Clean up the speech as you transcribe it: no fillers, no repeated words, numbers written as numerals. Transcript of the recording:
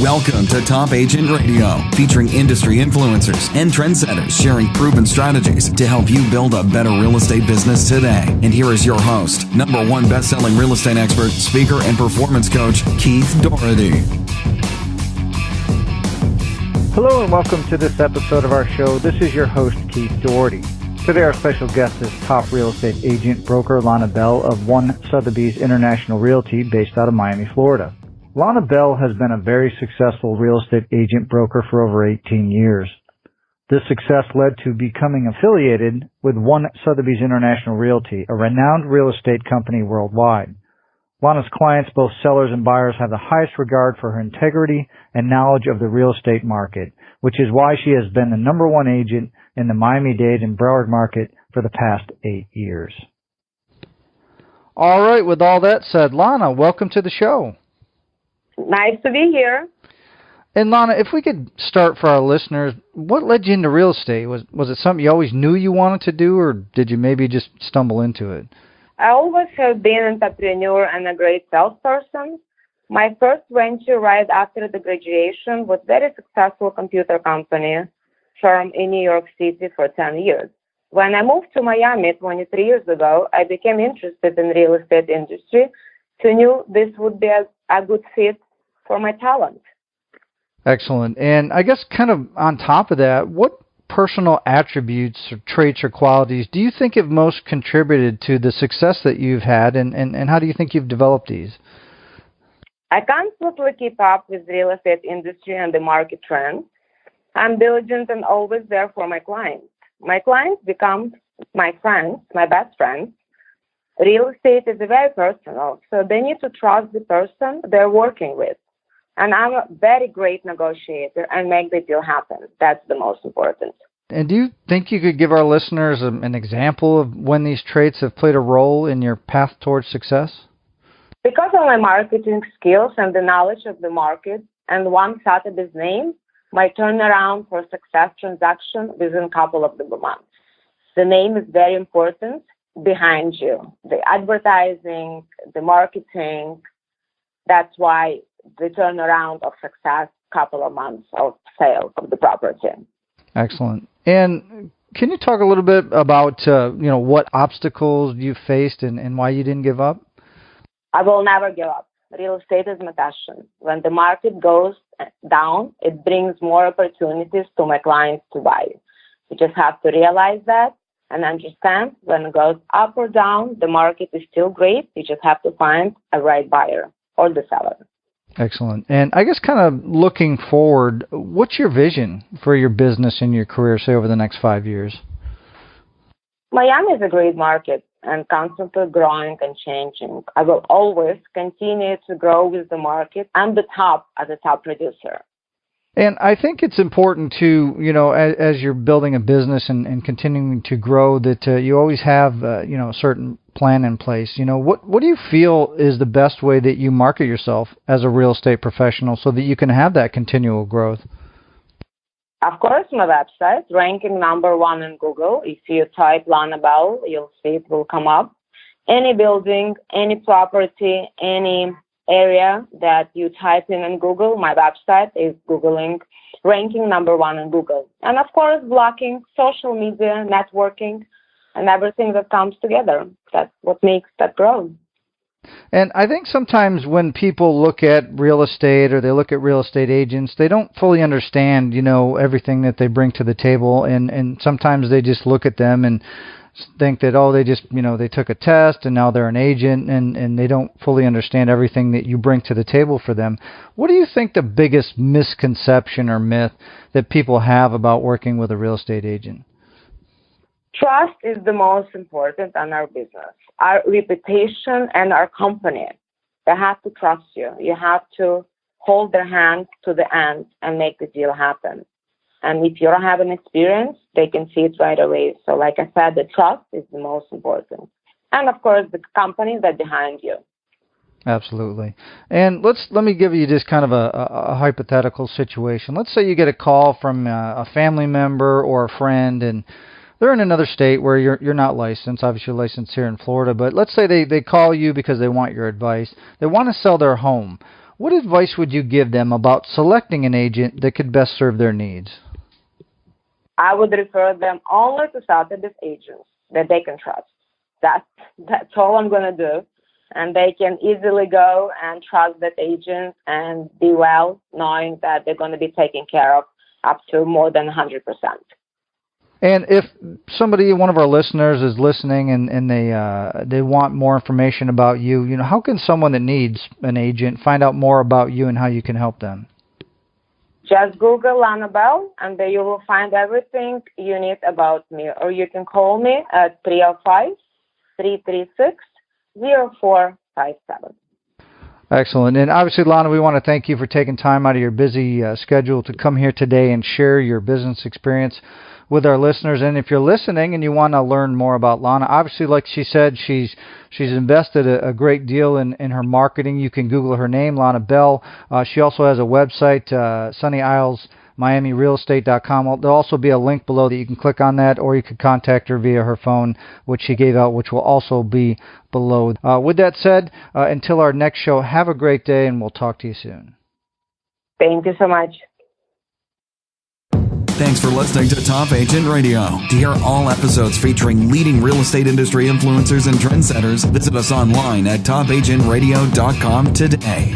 Welcome to Top Agent Radio, featuring industry influencers and trendsetters sharing proven strategies to help you build a better real estate business today. And here is your host, #1 best-selling real estate expert, speaker, and performance coach, Keith Dougherty. Hello and welcome to this episode of our show. This is your host, Keith Dougherty. Today our special guest is top real estate agent broker Lana Bell of Sotheby's International Realty based out of Miami, Florida. Lana Bell has been a very successful real estate agent broker for over 18 years. This success led to becoming affiliated with Sotheby's International Realty, a renowned real estate company worldwide. Lana's clients, both sellers and buyers, have the highest regard for her integrity and knowledge of the real estate market, which is why she has been the #1 agent in the Miami-Dade and Broward market for the past 8 years. All right, with all that said, Lana, welcome to the show. Nice to be here. And Lana, if we could start for our listeners, what led you into real estate? Was it something you always knew you wanted to do, or did you maybe just stumble into it? I always have been an entrepreneur and a great salesperson. My first venture right after the graduation was a very successful computer company firm in New York City for 10 years. When I moved to Miami 23 years ago, I became interested in real estate industry, so knew this would be a good fit for my talent. Excellent. And I guess kind of on top of that, what personal attributes or traits or qualities do you think have most contributed to the success that you've had, and how do you think you've developed these? I constantly keep up with real estate industry and the market trends. I'm diligent and always there for my clients. My clients become my friends, my best friends. Real estate is very personal, so they need to trust the person they're working with. And I'm a very great negotiator and make the deal happen. That's the most important. And do you think you could give our listeners an example of when these traits have played a role in your path towards success? Because of my marketing skills and the knowledge of the market and one Sotheby's name, my turnaround for success transaction within a couple of the months. The name is very important behind you. The advertising, the marketing, that's why the turnaround of success, couple of months of sale of the property. Excellent. And can you talk a little bit about what obstacles you faced and why you didn't give up? I will never give up. Real estate is my passion. When the market goes down, it brings more opportunities to my clients to buy. You just have to realize that and understand when it goes up or down, the market is still great. You just have to find a right buyer or the seller. Excellent. And I guess kind of looking forward, what's your vision for your business and your career, say, over the next 5 years? Miami is a great market and constantly growing and changing. I will always continue to grow with the market. I'm the top as a top producer. And I think it's important to, as you're building a business and continuing to grow, that you always have, a certain plan in place. What do you feel is the best way that you market yourself as a real estate professional so that you can have that continual growth? Of course, my website, ranking #1 in Google. If you type Lana Bell, you'll see it will come up. Any building, any property, any area that you type in Google, my website is Googling, ranking #1 in Google. And of course, blocking, social media, networking, and everything that comes together. That's what makes that grow. And I think sometimes when people look at real estate or they look at real estate agents, they don't fully understand, everything that they bring to the table. And sometimes they just look at them and think that, they just, they took a test and now they're an agent, and they don't fully understand everything that you bring to the table for them. What do you think the biggest misconception or myth that people have about working with a real estate agent? Trust is the most important in our business. Our reputation and our company, they have to trust you. You have to hold their hand to the end and make the deal happen. And if you don't have an experience, they can see it right away. So like I said, the trust is the most important. And of course, the company that's behind you. Absolutely. And let me give you just kind of a hypothetical situation. Let's say you get a call from a family member or a friend, and they're in another state where you're not licensed. Obviously, you're licensed here in Florida. But let's say they call you because they want your advice. They want to sell their home. what advice would you give them about selecting an agent that could best serve their needs? I would refer them only to Sotheby's agents that they can trust. That's all I'm going to do. And they can easily go and trust that agent and be well, knowing that they're going to be taken care of up to more than 100%. And if somebody, one of our listeners, is listening and they want more information about you, how can someone that needs an agent find out more about you and how you can help them? Just Google Lana Bell, and there you will find everything you need about me. Or you can call me at 305-336-0457. Excellent. And obviously, Lana, we want to thank you for taking time out of your busy schedule to come here today and share your business experience with our listeners. And if you're listening and you want to learn more about Lana, obviously, like she said, she's invested a great deal in her marketing. You can Google her name, Lana Bell. She also has a website, Sunny Isles, MiamiRealEstate.com. There'll also be a link below that you can click on that, or you could contact her via her phone, which she gave out, which will also be below. With that said, until our next show, have a great day, and we'll talk to you soon. Thank you so much. Thanks for listening to Top Agent Radio. To hear all episodes featuring leading real estate industry influencers and trendsetters, visit us online at topagentradio.com today.